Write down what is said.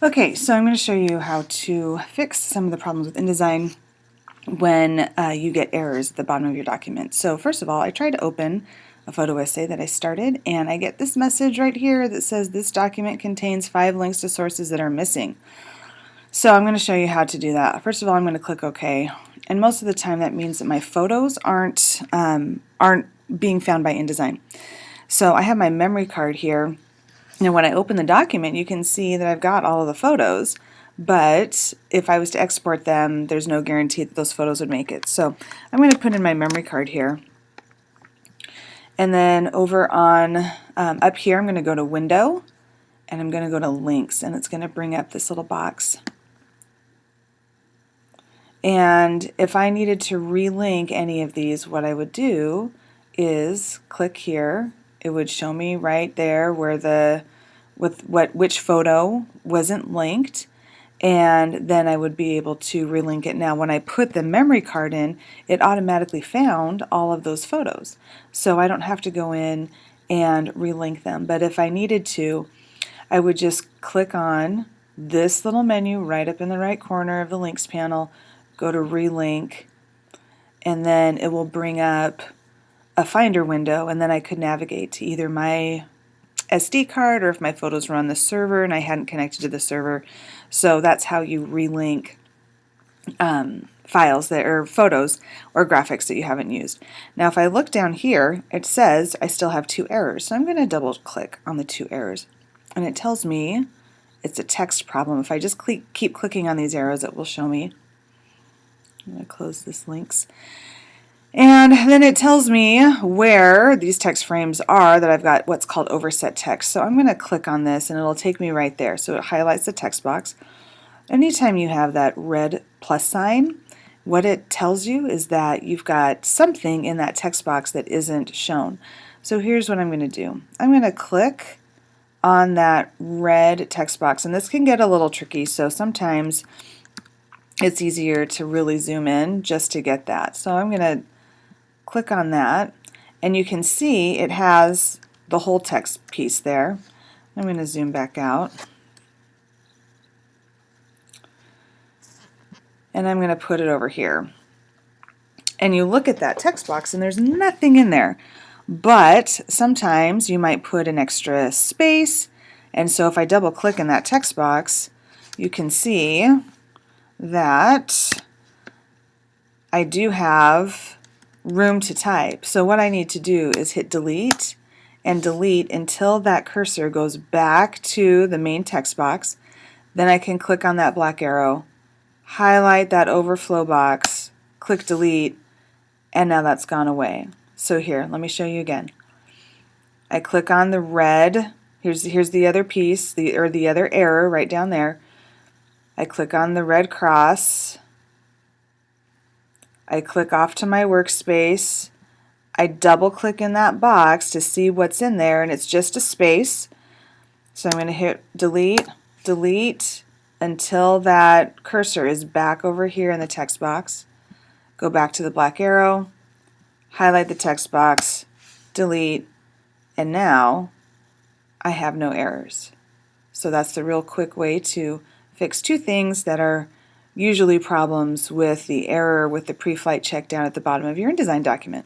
Okay, so I'm going to show you how to fix some of the problems with InDesign when you get errors at the bottom of your document. So first of all, I tried to open a photo essay that I started, and I get this message right here that says this document contains 5 links to sources that are missing. So I'm going to show you how to do that. First of all, I'm going to click OK, and most of the time that means that my photos aren't being found by InDesign. So I have my memory card here. Now when I open the document, you can see that I've got all of the photos, but if I was to export them, there's no guarantee that those photos would make it. So I'm going to put in my memory card here. And then over on up here, I'm going to go to Window, and I'm going to go to Links, and it's going to bring up this little box. And if I needed to relink any of these, what I would do is click here. It would show me right there where which photo wasn't linked, and then I would be able to relink it. Now when I put the memory card in, it automatically found all of those photos, so I don't have to go in and relink them. But if I needed to, I would just click on this little menu right up in the right corner of the links panel, go to relink, and then it will bring up a finder window, and then I could navigate to either my SD card or if my photos were on the server and I hadn't connected to the server. So that's how you relink files that are photos or graphics that you haven't used. Now if I look down here, it says I still have 2 errors. So I'm going to double click on the 2 errors, and it tells me it's a text problem. If I just keep clicking on these arrows, it will show me. I'm going to close this links. And then it tells me where these text frames are, that I've got what's called overset text. So I'm going to click on this and it'll take me right there. So it highlights the text box. Anytime you have that red plus sign, what it tells you is that you've got something in that text box that isn't shown. So here's what I'm going to do. I'm going to click on that red text box, and this can get a little tricky, so sometimes it's easier to really zoom in just to get that. So I'm going to click on that, and you can see it has the whole text piece there. I'm going to zoom back out, and I'm going to put it over here. And you look at that text box and there's nothing in there, but sometimes you might put an extra space, and so if I double click in that text box, you can see that I do have room to type. So what I need to do is hit delete and delete until that cursor goes back to the main text box. Then I can click on that black arrow, highlight that overflow box, click delete, and now that's gone away. So here, let me show you again. I click on the red, here's the other piece, the other error right down there. I click on the red cross, I click off to my workspace, I double click in that box to see what's in there, and it's just a space. So I'm going to hit delete, delete until that cursor is back over here in the text box. Go back to the black arrow, highlight the text box, delete, and now I have no errors. So that's the real quick way to fix 2 things that are usually problems with the error with the pre-flight check down at the bottom of your InDesign document.